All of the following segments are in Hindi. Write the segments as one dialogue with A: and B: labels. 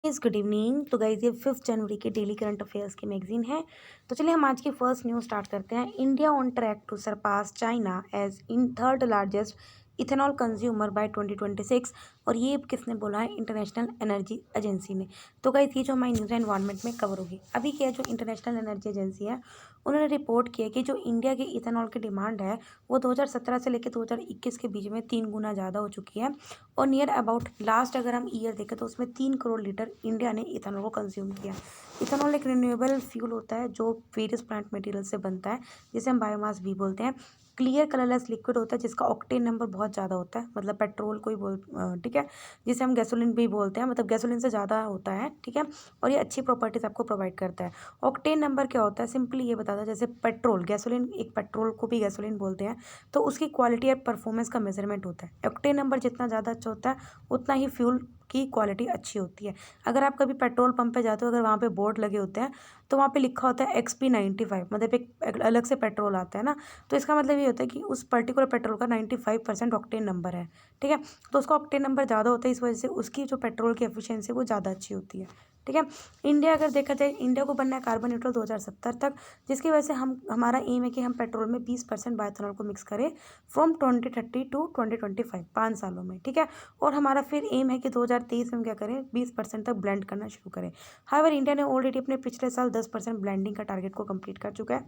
A: Good evening. तो गाइज ये 5 जनवरी के डेली करंट अफेयर्स की मैगजीन है। तो चलिए हम आज की फर्स्ट न्यूज़ स्टार्ट करते हैं। India on track to surpass China as in third largest ethanol consumer by 2026। और ये किसने बोला है? इंटरनेशनल एनर्जी एजेंसी ने। तो गाइज ये जो हमारी न्यूज़ एनवायरनमेंट में कवर होगी। अभी क्या है, जो इंटरनेशनल एनर्जी एजेंसी है उन्होंने रिपोर्ट किया कि जो इंडिया की इथेनॉल की डिमांड है वो 2017 से लेकर 2021 के बीच में 3 गुना ज़्यादा हो चुकी है। और नियर अबाउट लास्ट अगर हम ईयर देखें तो उसमें 3 करोड़ लीटर इंडिया ने इथेनॉल को कंज्यूम किया। इथेनॉल एक रिन्यूएबल फ्यूल होता है जो वेरियस प्लांट मटेरियल से बनता है, जिसे हम बायोमास भी बोलते हैं। क्लियर कलरलेस लिक्विड होता है जिसका ऑक्टेन नंबर बहुत ज़्यादा होता है, मतलब पेट्रोल को ही ठीक है, जिसे हम गैसोलीन भी बोलते हैं, मतलब गैसोलीन से ज़्यादा होता है, ठीक है। और ये अच्छी प्रॉपर्टीज आपको प्रोवाइड करता है। ऑक्टेन नंबर क्या होता है? सिंपली ये बताता है, जैसे पेट्रोल गैसोलीन, एक पेट्रोल को भी गैसोलीन बोलते हैं, तो उसकी क्वालिटी और परफॉर्मेंस का मेजरमेंट होता है। ऑक्टेन नंबर जितना ज़्यादा अच्छा होता है उतना ही फ्यूल की क्वालिटी अच्छी होती है। अगर आप कभी पेट्रोल पंप पे जाते हो, अगर वहाँ पे बोर्ड लगे होते हैं तो वहाँ पे लिखा होता है XP95, मतलब एक अलग से पेट्रोल आता है ना, तो इसका मतलब ये होता है कि उस पर्टिकुलर पेट्रोल का 95% ऑक्टेन नंबर है, ठीक है। तो उसका ऑक्टेन नंबर ज़्यादा होता है, इस वजह से उसकी जो पेट्रोल की एफिशिएंसी वो ज़्यादा अच्छी होती है, ठीक है। इंडिया अगर देखा जाए, इंडिया को बनना है कार्बन न्यूट्रल 2070 तक, जिसकी वजह से हमारा एम है कि हम पेट्रोल में 20% बायोथेनॉल को मिक्स करें फ्रॉम 2030 टू 2025, 5 सालों में, ठीक है। और हमारा फिर एम है कि 2023 में हम क्या करें, 20% तक ब्लेंड करना शुरू करें। हाउएवर इंडिया ने ऑलरेडी अपने पिछले साल 10% ब्लेंडिंग का टारगेट को कंप्लीट कर चुका है।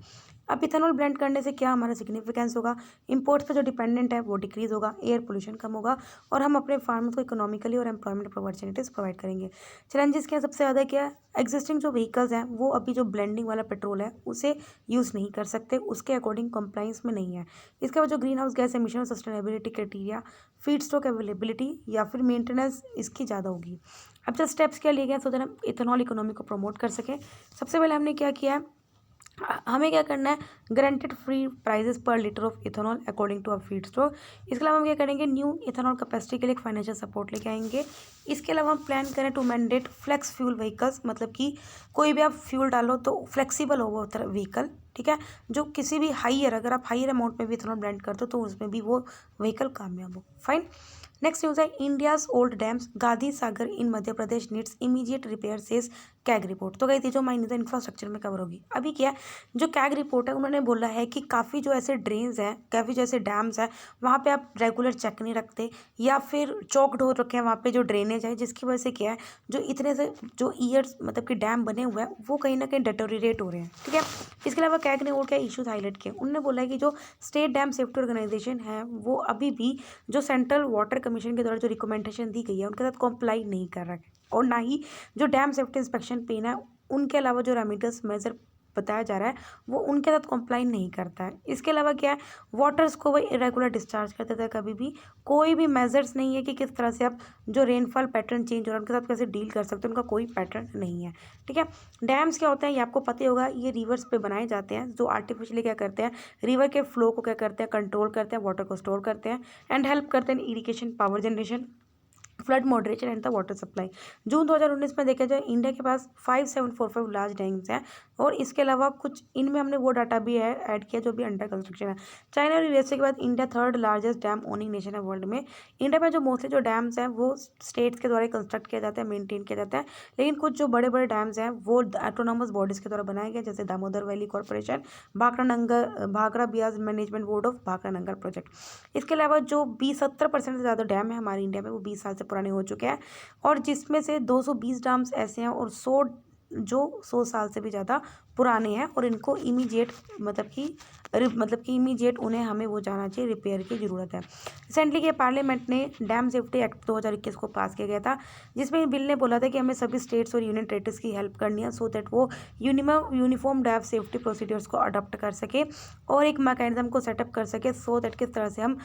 A: अब इथेनॉल ब्लेंड करने से क्या हमारा सिग्निफिकेंस होगा? इंपोर्ट्स पे जो डिपेंडेंट है वो डिक्रीज होगा, एयर पोल्यूशन कम होगा, और हम अपने फार्मर्स को इकोनॉमिकली और एम्प्लॉयमेंट अपॉर्चुनिटीज प्रोवाइड करेंगे। चैलेंजेस क्या है? सबसे ज़्यादा क्या है, एग्जिस्टिंग जो व्हीकल्स हैं वो अभी जो ब्लेंडिंग वाला पेट्रोल है उसे यूज़ नहीं कर सकते, उसके अकॉर्डिंग कंप्लाइंस में नहीं है। इसके बाद जो ग्रीन हाउस गैस एमिशन और sustainability criteria, feed stock availability या फिर मेंटेनेंस इसकी ज़्यादा होगी। अब जो स्टेप्स क्या लिए गए सो दैट हम इथेनॉल इकोनॉमी को प्रमोट कर सकें? सबसे पहले हमने क्या किया है, हमें क्या करना है, guaranteed free prices per litre of ethanol according to our feedstock. इसके अलावा हम क्या करेंगे, न्यू इथेनॉल कैपेसिटी के लिए एक फाइनेंशियल सपोर्ट लेके आएंगे। इसके अलावा हम प्लान करें to mandate flex fuel vehicles, मतलब कि कोई भी आप फ्यूल डालो तो फ्लेक्सिबल हो वो व्हीकल, ठीक है, जो किसी भी हाइयर, अगर आप हाइयर अमाउंट में भी इथेनॉल ब्लेंड करते हो तो उसमें भी वो व्हीकल कामयाब हो। फाइन। नेक्स्ट न्यूज़ है, India's old dams Gandhi Sagar in Madhya Pradesh needs immediate repair says CAG report. तो गई थी जो हमारी न्यूज़ इंफ्रास्ट्रक्चर में कवर होगी। अभी क्या है, जो कैग रिपोर्ट है उन्होंने बोला है कि काफ़ी जो ऐसे ड्रेन्स हैं, काफ़ी जो ऐसे डैम्स हैं, वहाँ पे आप रेगुलर चेक नहीं रखते या फिर चौकड हो रखे हैं वहाँ पे जो ड्रेनेज है, जिसकी वजह से क्या है, जो इतने से जो ईयर्स मतलब कि डैम बने हुए हैं वो कहीं ना कहीं डेटोरिएट हो रहे हैं, ठीक है। इसके अलावा कैग ने और क्या इश्यूज हाईलाइट किए, उन्होंने बोला है कि जो स्टेट डैम सेफ्टी ऑर्गेनाइजेशन है वो अभी भी जो सेंट्रल वाटर कमीशन के द्वारा जो रिकमेंडेशन दी गई है उनके साथ कॉम्प्लाई नहीं कर रहा है, और ना ही जो डैम सेफ्टी इंस्पेक्शन पेन है उनके अलावा जो रेमिडियल्स मेजर बताया जा रहा है वो उनके साथ कॉम्प्लाई नहीं करता है। इसके अलावा क्या है, वाटर्स को वही इरेगुलर डिस्चार्ज करते थे, कभी भी कोई भी मेजर्स नहीं है कि किस तरह से आप जो रेनफॉल पैटर्न चेंज हो रहा है उनके साथ कैसे डील कर सकते हैं, उनका कोई पैटर्न नहीं है, ठीक है। डैम्स क्या होते हैं ये आपको पता ही होगा, ये रिवर्स पे बनाए जाते हैं जो आर्टिफिशियली क्या करते हैं, रिवर के फ्लो को क्या करते हैं, कंट्रोल करते हैं, वाटर को स्टोर करते हैं एंड हेल्प करते हैं irrigation, power generation, flood moderation and the water supply. जून 2019 में देखा जाए इंडिया के पास 5745 लार्ज डैम्स हैं, और इसके अलावा कुछ इनमें हमने वो डाटा भी ऐड किया जो भी अंडर कंस्ट्रक्शन है। चाइना और यूएसए के बाद India third largest dam owning nation है वर्ल्ड में। इंडिया में जो मोस्टली जो डैम्स हैं वो स्टेट्स के द्वारा कंस्ट्रक्ट किया जाता है, मेंटेन किया जाता है, लेकिन कुछ जो बड़े बड़े डैम्स हैं वो ऑटोनॉमस बॉडीज के द्वारा बनाए गए, जैसे दामोदर वैली कॉर्पोरेशन, भाखड़ा बियाज management board of Bhakra Nangal project. इसके अलावा जो 70% से ज़्यादा डैम है हमारे इंडिया में वो 20 साल से पुराने हो चुके हैं, और जिसमें से 220 डैम्स ऐसे हैं और 100 साल से भी ज़्यादा पुराने हैं, और इनको इमीडिएट मतलब कि इमीडिएट उन्हें हमें वो जाना चाहिए, रिपेयर की ज़रूरत है। रिसेंटली के पार्लियामेंट ने डैम सेफ्टी एक्ट 2021 को पास किया गया था, जिसमें बिल ने बोला था कि हमें सभी स्टेट्स और यूनियन टेरिटरीज की हेल्प करनी है सो दैट वो यूनिफॉर्म डैम सेफ्टी प्रोसीड्योर्स को अडॉप्ट कर सके और एक मैकेनिज्म को सेटअप कर सके सो दैट किस तरह से हम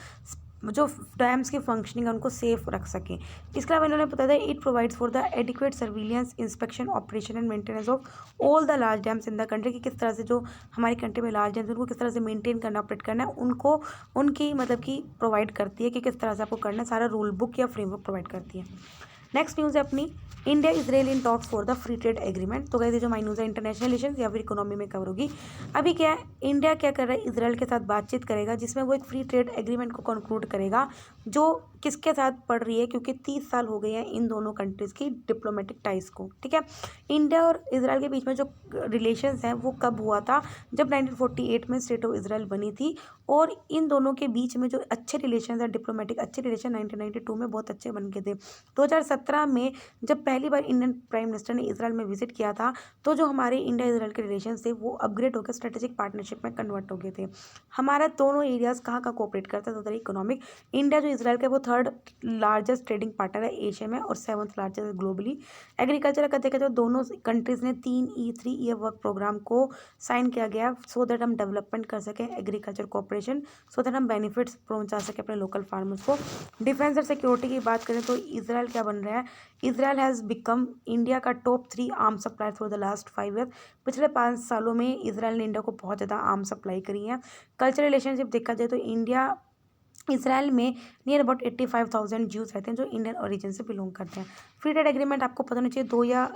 A: जो डैम्स की फंक्शनिंग है उनको सेफ रख सकें। इसके अलावा इन्होंने बताया था it provides for the adequate surveillance, inspection, operation and maintenance of all the large dams in the country, कि किस तरह से जो हमारी कंट्री में लार्ज डैम्स उनको किस तरह से मेंटेन करना, ऑपरेट करना है, उनको उनकी मतलब कि प्रोवाइड करती है कि किस तरह से आपको करना है, सारा रूल बुक या फ्रेमवर्क प्रोवाइड करती है। नेक्स्ट न्यूज़ है अपनी, India Israel in talks for the free trade agreement. तो गाइस जो हमारी न्यूज़ है इंटरनेशनल रिलेशंस या फिर इकोनॉमी में कवर होगी। अभी क्या है, इंडिया क्या कर रहा है, इजराइल के साथ बातचीत करेगा जिसमें वो एक फ्री ट्रेड एग्रीमेंट को कंक्लूड करेगा जो किसके साथ पड़ रही है, क्योंकि 30 साल हो गए हैं इन दोनों कंट्रीज़ की डिप्लोमेटिक टाइज़ को, ठीक है। इंडिया और इजराइल के बीच में जो रिलेशंस हैं वो कब हुआ था, जब 1948 में स्टेट ऑफ इजराइल बनी थी। और इन दोनों के बीच में जो अच्छे रिलेशन है, डिप्लोमेटिक अच्छे रिलेशन 1992 में बहुत अच्छे बन गए थे। 2017 में जब पहली बार इंडियन प्राइम मिनिस्टर ने इसराइल में विजिट किया था, तो जो हमारे इंडिया इसराइल के रिलेशन थे वो अपग्रेड होकर स्ट्रेटेजिक पार्टनरशिप में कन्वर्ट हो गए थे। हमारा दोनों एरियाज़ कहाँ कहाँ कोऑपरेट करता है, तो इकोनॉमिक, इंडिया जो इसराइल का वो थर्ड लार्जेस्ट ट्रेडिंग पार्टनर है एशिया में और सेवंथ लार्जेस्ट ग्लोबली। एग्रीकल्चर का देखा जाए तो दोनों कंट्रीज़ ने 3 ईयर वर्क प्रोग्राम को साइन किया गया, सो दैट हम डेवलपमेंट कर सकें एग्रीकल्चर कोऑपरेशन, सो दैट हम बेनिफिट्स पहुंचा सकें अपने लोकल फार्मर्स को। डिफेंस और सिक्योरिटी की बात करें तो इसराइल क्या बन रहा है, इसराइल हैज़ बिकम इंडिया का top 3 arm supplier for the last 5 year. पिछले 5 सालों में इसराइल ने इंडिया को बहुत ज़्यादा आर्म सप्लाई करी है। कल्चरल रिलेशनशिप देखा जाए तो इंडिया इसराइल में नियर अबाउट 85,000 ज्यूज रहते हैं जो इंडियन ओरिजिन से बिलोंग करते हैं। फ्री ट्रेड एग्रीमेंट आपको पता होना चाहिए 2 या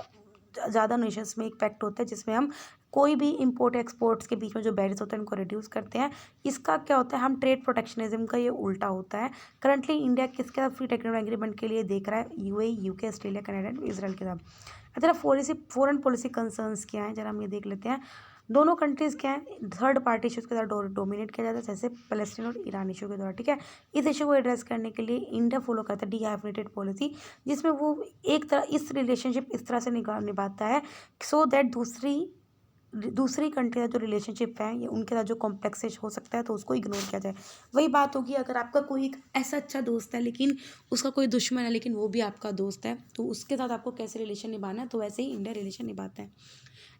A: ज़्यादा नेशंस में एक पैक्ट होता है जिसमें हम कोई भी इंपोर्ट एक्सपोर्ट्स के बीच में जो बैरियर्स होते हैं उनको रिड्यूस करते हैं। इसका क्या होता है, हम ट्रेड प्रोटेक्शनिज्म का ये उल्टा होता है। करंटली इंडिया किसके साथ फ्री ट्रेड एग्रीमेंट के लिए देख रहा है, UAE, UK, Australia, Canada and Israel के साथ। जरा फॉरेन पॉलिसी कंसर्न्स क्या है, जरा हम ये देख लेते हैं। दोनों कंट्रीज़ क्या है, थर्ड पार्टी इशूज़ के साथ डोमिनेट किया जाता है, जैसे पैलेस्टीन और ईरान इशू के द्वारा, ठीक है। इस इशू को एड्रेस करने के लिए इंडिया फॉलो करता है डीहाइब्रिडेटेड पॉलिसी, जिसमें वो एक तरह इस रिलेशनशिप इस तरह से निभाता है सो दैट दूसरी कंट्री का जो रिलेशनशिप है या उनके साथ जो कॉम्प्लेक्सेस हो सकता है तो उसको इग्नोर किया जाए। वही बात होगी अगर आपका कोई एक ऐसा अच्छा दोस्त है लेकिन उसका कोई दुश्मन है लेकिन वो भी आपका दोस्त है, तो उसके साथ आपको कैसे रिलेशन निभाना है, तो वैसे ही इंडिया रिलेशन निभाता है।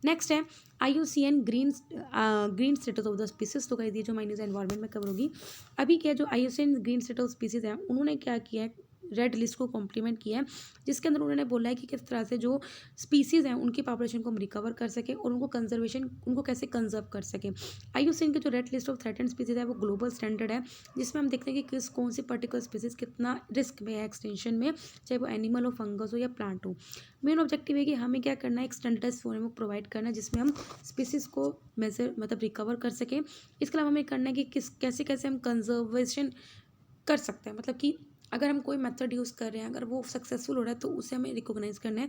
A: नेक्स्ट है IUCN green status of the species. तो कही दी जो माइनस एनवायरमेंट में कवर होगी। अभी क्या जो IUCN green status of species है उन्होंने क्या किया है, रेड लिस्ट को कॉम्प्लीमेंट किया है, जिसके अंदर उन्होंने बोला है कि किस तरह से जो स्पीसीज़ हैं उनकी पॉपुलेशन को हम रिकवर कर सके और उनको कैसे कंजर्व कर सके। IUCN की जो red list of threatened species है वो ग्लोबल स्टैंडर्ड है, जिसमें हम देखते हैं कि कौन सी पर्टिकुलर स्पीसीज कितना रिस्क में है एक्सटेंशन में, चाहे वो एनिमल हो, फंगस हो या प्लांट हो। मेन ऑब्जेक्टिव है कि हमें क्या करना है, एक स्टैंडर्डाइज फ्रेमवर्क प्रोवाइड करना है जिसमें हम स्पीसीज को मेजर रिकवर कर सकें। इसके अलावा हमें करना है कि कैसे कैसे हम कंजर्वेशन कर सकते हैं, मतलब कि अगर हम कोई मेथड यूज़ कर रहे हैं अगर वो सक्सेसफुल हो रहा है तो उसे हमें रिकॉग्नाइज करना है।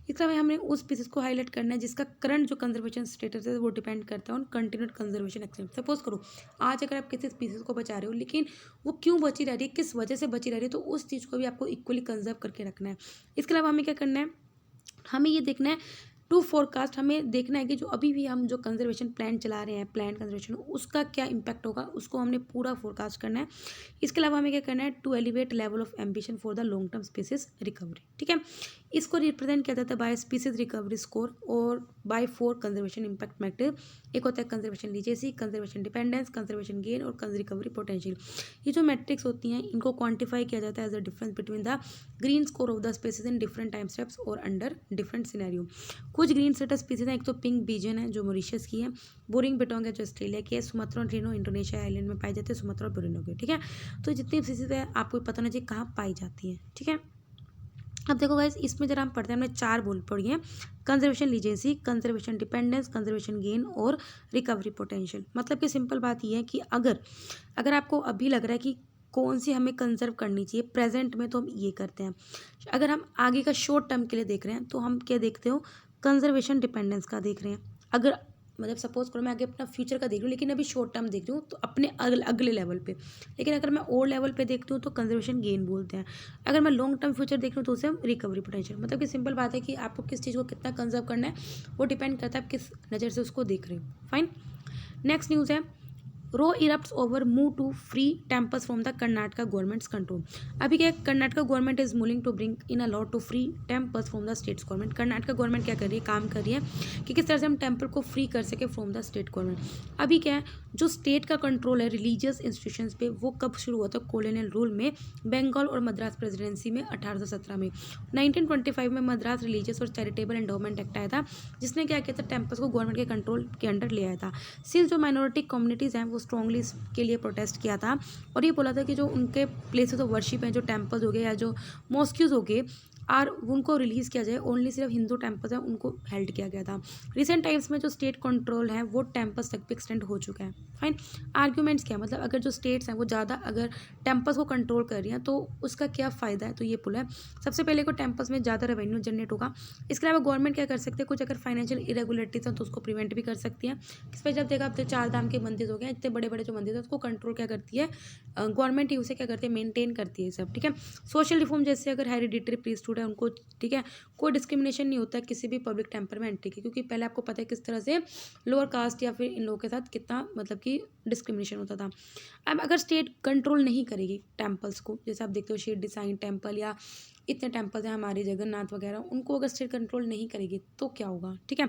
A: इसके अलावा हमें उस स्पीसीज को हाईलाइट करना है जिसका करंट जो कंजर्वेशन स्टेटस है वो डिपेंड करता है on continued conservation extent. Suppose करो आज अगर आप किसी स्पीसीज को बचा रहे हो लेकिन वो क्यों बची रह रही है, किस वजह से बची रह रही है, तो उस चीज़ को भी आपको इक्वली कंजर्व करके रखना है। इसके अलावा हमें क्या करना है, हमें ये देखना है टू फोरकास्ट, हमें देखना है कि जो अभी भी हम जो कंजर्वेशन प्लान चला रहे हैं, प्लान कंजर्वेशन, उसका क्या इम्पैक्ट होगा, उसको हमने पूरा फोरकास्ट करना है। इसके अलावा हमें क्या करना है, to elevate level of ambition for the long term species recovery, ठीक है। इसको रिप्रेजेंट किया जाता है बाय स्पीसीज रिकवरी स्कोर और बाय 4 कंजर्वेशन इम्पैक्ट मैट्रिक। एक होता है conservation legacy, conservation dependence, conservation gain और रिकवरी पोटेंशियल। ये जो मैट्रिक्स होती हैं इनको क्वान्टिफाई किया जाता है as a difference between the green score of the species in different time steps और अंडर डिफरेंट सिनेरियो। कुछ ग्रीन स्टेटस स्पीसीज हैं, एक तो पिंक बीजन है जो मॉरिशस की है, बोरिंग बिटोंग है जो ऑस्ट्रेलिया की है, सुमात्रा और ट्रिनो इंडोनेशिया आइलैंड में पाए जाते हैं, सुमात्रा और बोरिनो के, ठीक है। तो जितनी स्पीसीज है आपको पता होना चाहिए कहाँ पाई जाती है, ठीक है। अब देखो गाइस इसमें जरा हम पढ़ते हैं, हमने 4 बोल पढ़ी हैं, conservation legacy, conservation dependence, conservation gain और रिकवरी पोटेंशियल। मतलब कि सिंपल बात ये है कि अगर आपको अभी लग रहा है कि कौन सी हमें कंजर्व करनी चाहिए प्रेजेंट में, तो हम ये करते हैं। अगर हम आगे का शॉर्ट टर्म के लिए देख रहे हैं तो हम क्या देखते हो, कंजर्वेशन डिपेंडेंस का देख रहे हैं। अगर सपोज करो मैं आगे अपना फ्यूचर का देख रही हूँ लेकिन अभी शॉर्ट टर्म देख रही हूँ तो अपने अगले लेवल पे, लेकिन अगर मैं और लेवल पे देखती हूँ तो कंजर्वेशन गेन बोलते हैं। अगर मैं लॉन्ग टर्म फ्यूचर देख रही हूँ तो उसे हम रिकवरी पोटेंशियल। मतलब कि सिंपल बात है कि आपको किस चीज़ को कितना कंजर्व करना है वो डिपेंड करता है आप किस नज़र से उसको देख रहे हो। फाइन, नेक्स्ट न्यूज़ है, row erupts over move to free temples from the Karnataka government's control. अभी क्या Karnataka government is moving to bring in a law to free temples from the state's government. Karnataka government क्या कर रही है, काम कर रही है कि किस तरह से हम टेम्पल को फ्री कर सके फ्रॉम द स्टेट गवर्नमेंट। अभी क्या है, जो स्टेट का कंट्रोल है रिलीजियस इंस्टीट्यूशंस पे वो कब शुरू हुआ था, कॉलोनियल रूल में, बंगाल और मद्रास प्रेसिडेंसी में 1817 में। 1925 में मद्रास रिलीजियस और चैरिटेबल एंडोमेंट एक्ट आया था जिसने क्या किया था, टेम्पल्स को गवर्नमेंट के कंट्रोल के अंडर ले आया था। सिंस जो माइनॉरिटी कम्युनिटीज़ हैं वो स्ट्रॉन्गली इसके लिए प्रोटेस्ट किया था और ये बोला था कि जो उनके प्लेसेस ऑफ वर्शिप हैं, जो टेम्पल्स हो गए या जो मॉस्क्यूज हो गए, और उनको रिलीज़ किया जाए, ओनली सिर्फ हिंदू टेम्पल्स हैं उनको हेल्ड किया गया था। रिसेंट टाइम्स में जो स्टेट कंट्रोल है वो टेम्पल्स तक भी एक्सटेंड हो चुका है। फाइन। आर्ग्यूमेंट्स क्या मतलब अगर जो स्टेट्स हैं वो ज़्यादा अगर टेम्पल्स को कंट्रोल कर रही हैं तो उसका क्या फ़ायदा है, तो ये पुल है। सबसे पहले को टेम्पल्स में ज़्यादा रेवेन्यू जनरेट होगा। इसके अलावा गवर्नमेंट क्या कर सकते हैं, कुछ अगर फाइनेंशियल इरेगुलरिटीज हैं तो उसको प्रिवेंट भी कर सकती है। इस पर जब देखा अब तो 4 धाम के मंदिर हो गए, इतने बड़े बड़े जो मंदिर है उसको कंट्रोल क्या करती है गवर्नमेंट ही, उसे क्या करती है मेंटेन करती है सब, ठीक है। सोशल रिफॉर्म जैसे अगर हेरिडिटरी प्रीस्टहुड है उनको, ठीक है, कोई डिस्क्रिमिनेशन नहीं होता है किसी भी पब्लिक टेम्पल में एंट्री की, क्योंकि पहले आपको पता है किस तरह से लोअर कास्ट या फिर इन लोगों के साथ कितना मतलब कि डिस्क्रिमिनेशन होता था। अब अगर स्टेट कंट्रोल नहीं करेगी टेम्पल्स को, जैसे आप देखते हो शिरडी साईं टेम्पल या इतने टेम्पल्स हैं हमारे जगन्नाथ वगैरह, उनको अगर स्टेट कंट्रोल नहीं करेगी तो क्या होगा, ठीक है।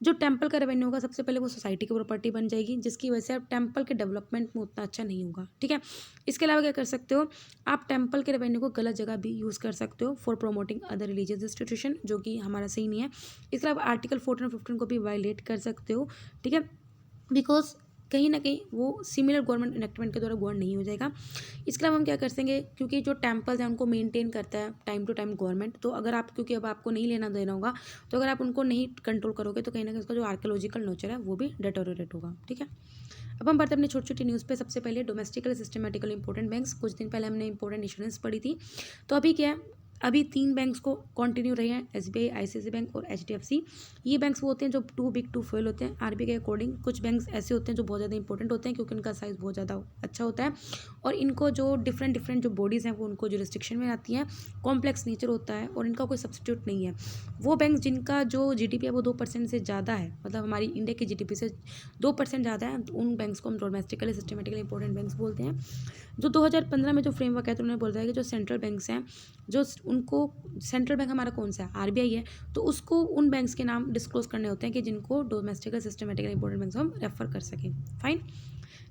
A: जो टेम्पल का रेवेन्यू होगा सबसे पहले वो सोसाइटी की प्रॉपर्टी बन जाएगी, जिसकी वजह से अब टेम्पल के डेवलपमेंट में उतना अच्छा नहीं होगा, ठीक है। इसके अलावा क्या कर सकते हो, आप टेम्पल के रेवेन्यू को गलत जगह भी यूज़ कर सकते हो for promoting other religious institution, जो कि हमारा सही नहीं है। इसके अलावा आर्टिकल 14 और 15 को भी वायलेट कर सकते हो, ठीक है, बिकॉज कहीं ना कहीं वो सिमिलर गवर्नमेंट इनेक्टमेंट के द्वारा गवर्न नहीं हो जाएगा। इसके अलावा हम क्या कर सकेंगे, क्योंकि जो टेम्पल्स हैं उनको मेंटेन करता है टाइम टू टाइम गवर्नमेंट, तो अगर आप, क्योंकि अब आपको नहीं लेना देना होगा, तो अगर आप उनको नहीं कंट्रोल करोगे तो कहीं ना कहीं उसका जो आर्कियोलॉजिकल नेचर है वो भी डिटोरेट होगा, ठीक है। अब हम बढ़ते अपनी छोटी छोटी न्यूज़ पे। सबसे पहले डोमेस्टिकली सिस्टमेटिकली इंपॉर्टेंट बैंक्स, कुछ दिन पहले हमने इंपॉर्टेंट इंश्योरेंस पढ़ी थी, तो अभी क्या है, अभी 3 बैंक्स को कंटिन्यू रहे हैं, एसबीआई, आईसीआईसी बैंक और एचडीएफसी। ये बैंक्स वो होते हैं जो टू बिग टू फेल होते हैं आरबीआई के अकॉर्डिंग। कुछ बैंक्स ऐसे होते हैं जो बहुत ज़्यादा इंपॉर्टेंट होते हैं क्योंकि उनका साइज़ बहुत ज़्यादा अच्छा होता है और इनको जो डिफरेंट डिफरेंट जो बॉडीज़ हैं वो उनको जो रिस्ट्रिक्शन में आती हैं, कॉम्प्लेक्स नेचर होता है और इनका कोई सब्सटीट्यूट नहीं है। वो बैंक जिनका जो जीडीपी है वो 2% से ज़्यादा है, मतलब हमारी इंडिया की जीडीपी से 2% ज़्यादा है, तो उन बैंक्स को हम डोमेस्टिकली सिस्टमेटिकली इंपॉर्टेंट बैंक्स बोलते हैं। जो 2015 में जो फ्रेमवर्क है तो उन्होंने बोला है कि जो सेंट्रल बैंक्स हैं, जो उनको, सेंट्रल बैंक हमारा कौन सा है, आरबीआई है, तो उसको उन बैंक्स के नाम डिस्क्लोज करने होते हैं कि जिनको डोमेस्टिकल सिस्टमेटिकली इंपॉर्टेंट बैंक्स हम रेफर कर सकें। फाइन।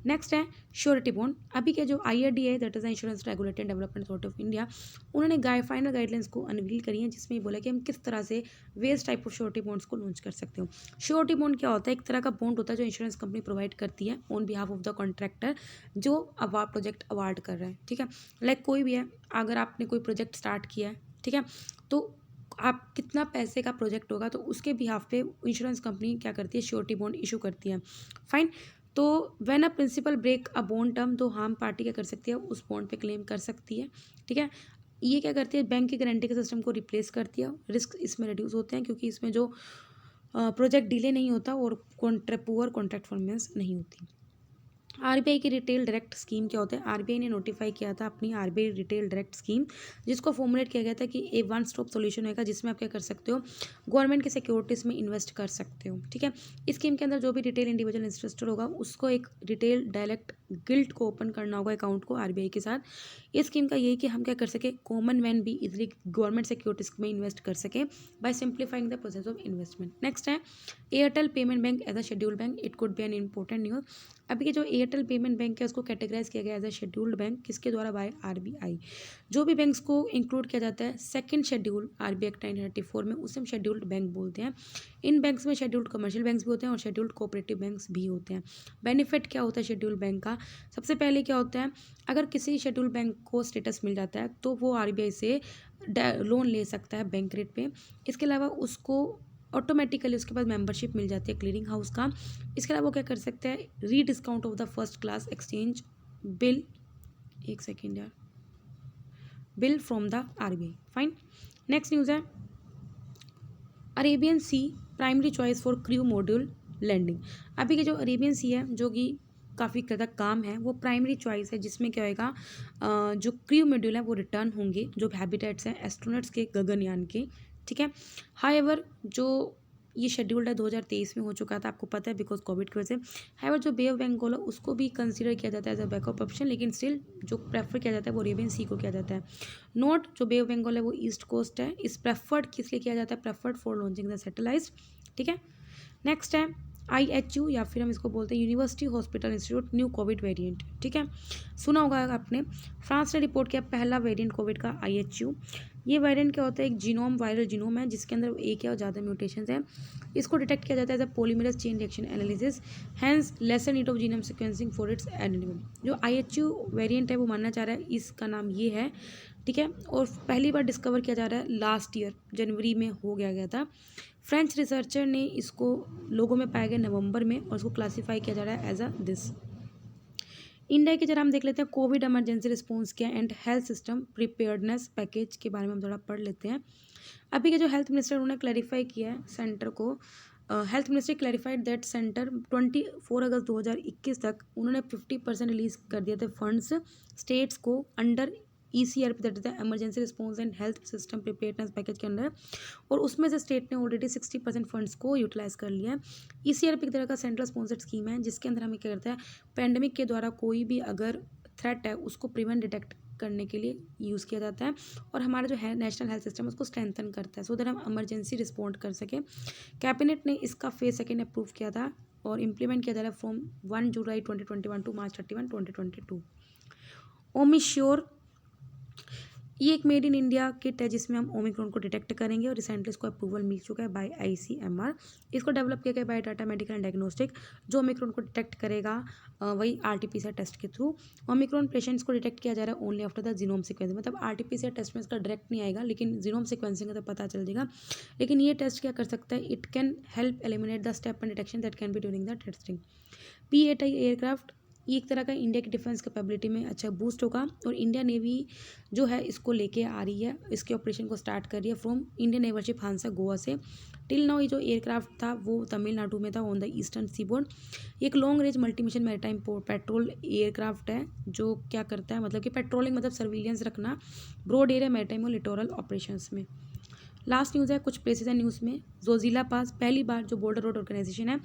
A: नेक्स्ट है श्योरिटी बॉन्ड। अभी के जो आईआरडीए है, that is the insurance regulatory development authority of India, उन्होंने फाइनल गाइडलाइंस को अनवील करी है, जिसमें ये बोला कि हम किस तरह से various type of surety bonds को लॉन्च कर सकते हो। श्योरिटी बॉन्ड क्या होता है, एक तरह का बॉन्ड होता है जो इंश्योरेंस कंपनी प्रोवाइड करती है on behalf of the contractor जो अवार्ड प्रोजेक्ट अवार्ड कर रहा है, ठीक है। लाइक कोई भी है, अगर आपने कोई प्रोजेक्ट स्टार्ट किया है, ठीक है, तो आप कितना पैसे का प्रोजेक्ट होगा तो उसके बिहाफ पे इंश्योरेंस कंपनी क्या करती है, श्योरिटी बॉन्ड इशू करती है। फाइन। तो when a principal break a bond term, तो हार्म पार्टी क्या कर सकती है, उस बॉन्ड पे क्लेम कर सकती है, ठीक है। ये क्या करती है, बैंक की गारंटी के सिस्टम को रिप्लेस करती है, रिस्क इसमें रिड्यूस होते हैं क्योंकि इसमें जो प्रोजेक्ट डिले नहीं होता और पुअर कॉन्ट्रैक्ट परफॉर्मेंस नहीं होती। आरबीआई की रिटेल डायरेक्ट स्कीम क्या होता है, आरबीआई ने नोटिफाई किया था अपनी आरबीआई रिटेल डायरेक्ट स्कीम, जिसको फॉर्मुलेट किया गया था कि ए वन स्टॉप सोल्यूशन होगा जिसमें आप क्या कर सकते हो, गवर्नमेंट के सिक्योरिटीज़ में इन्वेस्ट कर सकते हो, ठीक है। इस स्कीम के अंदर जो भी रिटेल इंडिविजुअल इन्वेस्टर होगा उसको एक रिटेल डायरेक्ट गिल्ट को ओपन करना होगा अकाउंट को आरबीआई के साथ। इस स्कीम का यही कि हम क्या कर सके, कॉमन मैन भी इजिली गवर्नमेंट सिक्योरिटीज़ में इन्वेस्ट कर सके by simplifying the process of investment. Next है Airtel payment bank as a scheduled bank, it could be an important news. अभी के जो एयरटेल पेमेंट बैंक है उसको कैटेगराइज किया गया एज अ शेड्यूल्ड बैंक, किसके द्वारा, बाय आरबीआई। जो भी बैंक्स को इंक्लूड किया जाता है सेकंड शेड्यूल आरबीआई एक्ट 1934 में, उसे हम शेड्यूल्ड बैंक बोलते हैं। इन बैंक्स में शेड्यूल्ड कमर्शियल बैंक्स भी होते हैं और शेड्यूल्ड कोऑपरेटिव बैंक्स भी होते हैं। बेनिफिट क्या होता है शेड्यूल्ड बैंक का, सबसे पहले क्या होता है, अगर किसी शेड्यूल्ड बैंक को स्टेटस मिल जाता है तो वो आरबीआई से लोन ले सकता है बैंक रेट पे। इसके अलावा उसको ऑटोमेटिकली उसके बाद मेंबरशिप मिल जाती है क्लियरिंग हाउस का। इसके अलावा वो क्या कर सकते हैं, rediscount of the first class exchange bill, एक सेकेंड यार, bill from the RBI. Fine. Next news है Arabian Sea primary choice for crew module landing. अभी के जो अरेबियन सी है जो कि काफ़ी ज़्यादा काम है, वो प्राइमरी चॉइस है, जिसमें क्या होएगा, जो क्रू मॉड्यूल है वो रिटर्न होंगे, जो हैबिटेट्स हैं एस्ट्रोनट्स के गगनयान के, ठीक है। हाउएवर जो ये शेड्यूल्ड है 2023 में हो चुका था, आपको पता है बिकॉज कोविड की वजह से। हाउएवर जो बे ऑफ बंगाल है उसको भी कंसीडर किया जाता है एज अ बैकअप ऑप्शन, लेकिन स्टिल जो प्रेफर किया जाता है वो अरेबियन सी को किया जाता है। नोट जो बे ऑफ बंगाल है वो ईस्ट कोस्ट है, इस प्रेफर्ड किस लिए किया जाता है, preferred for launching the satellite, ठीक है। नेक्स्ट है IHU या फिर हम इसको बोलते हैं university hospital institute new Covid variant, ठीक है, सुना होगा आपने। फ्रांस ने रिपोर्ट किया पहला वेरिएंट कोविड का IHU। ये वेरिएंट क्या होता है, एक जीनोम वायरल जीनोम है जिसके अंदर एक या ज़्यादा म्यूटेशंस हैं। इसको डिटेक्ट किया जाता है as a polymerase chain reaction analysis, hence lesser need of genome sequencing for its identification. जो IHU वेरिएंट है वो मानना चाह रहा है, इसका नाम ये है, ठीक है। और पहली बार डिस्कवर किया जा रहा है लास्ट ईयर जनवरी में हो गया था। फ्रेंच रिसर्चर ने इसको लोगों में पाया गया नवंबर में, और इसको क्लासीफाई किया जा रहा है एज अ दिस। इंडिया की जरा हम देख लेते हैं कोविड इमरजेंसी रिस्पॉन्स क्या and health system preparedness package के बारे में हम थोड़ा पढ़ लेते हैं। अभी के जो हेल्थ मिनिस्टर उन्होंने क्लैरिफाई किया है सेंटर को, health ministry clarified that centre 24 अगस्त 2021 तक उन्होंने 50% रिलीज कर दिए थे फंड्स स्टेट्स को under ECRP, that is the emergency response and health system preparedness package के अंदर, और उसमें से स्टेट ने ऑलरेडी 60% फंड्स को यूटिलाइज कर लिया है। ECRP की तरह का सेंट्रल स्पॉन्सर्ड स्कीम है जिसके अंदर हमें क्या करता है, पेंडेमिक के द्वारा कोई भी अगर थ्रेट है उसको प्रिवेंट डिटेक्ट करने के लिए यूज़ किया जाता है, और हमारा जो है नेशनल हेल्थ सिस्टम उसको स्ट्रेंथन करता है सो दैट हम इमरजेंसी रिस्पॉन्ड कर सकें। कैबिनेट ने इसका फेज सेकेंड अप्रूव किया था और इम्प्लीमेंट किया जा रहा है from 1 July 2021 to March 31, 2022। OmiSure, ये एक मेड इन इंडिया किट है जिसमें हम ओमिक्रॉन को डिटेक्ट करेंगे, और रिसेंटली इसको अप्रूवल मिल चुका है बाय ICMR। इसको डेवलप किया गया by Tata medical and diagnostic, जो ओमिक्रॉन को डिटेक्ट करेगा वही RT-PCR टेस्ट के थ्रू। ओमिक्रॉन पेशेंट्स को डिटेक्ट किया जा रहा है only after the genome sequencing, मतलब RT-PCR टेस्ट में इसका डायरेक्ट नहीं आएगा, लेकिन जीनोम सीक्वेंसिंग का तो पता चल जाएगा। लेकिन ये टेस्ट क्या कर सकता है, it can help eliminate the step and detection that can be during the testing. P-8I aircraft, ये एक तरह का इंडिया की डिफेंस कैपेबिलिटी में अच्छा बूस्ट होगा, और इंडिया नेवी जो है इसको लेके आ रही है, इसके ऑपरेशन को स्टार्ट कर रही है फ्रॉम इंडियन नेवलशिप हांसा गोवा से। टिल नाउ ये जो एयरक्राफ्ट था वो तमिलनाडु में था ऑन द ईस्टर्न सीबोर्ड। ये एक long range multi mission maritime petrol aircraft है जो क्या करता है, मतलब कि पेट्रोलिंग मतलब सर्विलियंस रखना ब्रॉड एरिया मैरीटाइम और लिटोरल ऑपरेशंस में। लास्ट न्यूज़ है कुछ प्लेसेस है न्यूज़ में। जोजिला पास, पहली बार जो बॉर्डर रोड ऑर्गेनाइजेशन है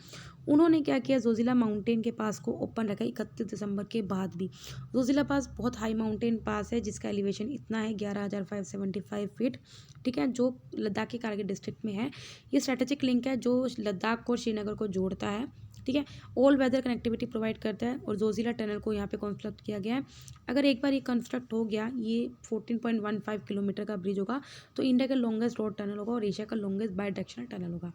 A: उन्होंने क्या किया, जोजिला माउंटेन के पास को ओपन रखा 31 दिसंबर के बाद भी। जोजिला पास बहुत हाई माउंटेन पास है जिसका एलिवेशन इतना है 11,575 फीट, ठीक है, जो लद्दाख के कारगिल डिस्ट्रिक्ट में है। ये स्ट्रेटेजिक लिंक है जो लद्दाख को श्रीनगर को जोड़ता है, ठीक है, ऑल वेदर कनेक्टिविटी प्रोवाइड करता है, और जोजिला टनल को यहाँ पे कंस्ट्रक्ट किया गया है। अगर एक बार ये कंस्ट्रक्ट हो गया, ये 14.15 किलोमीटर का ब्रिज होगा, तो इंडिया का लॉन्गेस्ट रोड टनल होगा और एशिया का लॉन्गेस्ट बाई डायरेक्शनल टनल होगा।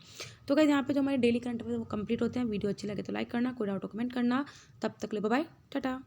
A: तो गाइस यहाँ पे जो हमारे डेली करंट अफेयर वो कंप्लीट होते हैं। वीडियो अच्छी लगे तो लाइक करना, कोई डाउट हो कमेंट करना। तब तक ले बाय बाय, टाटा।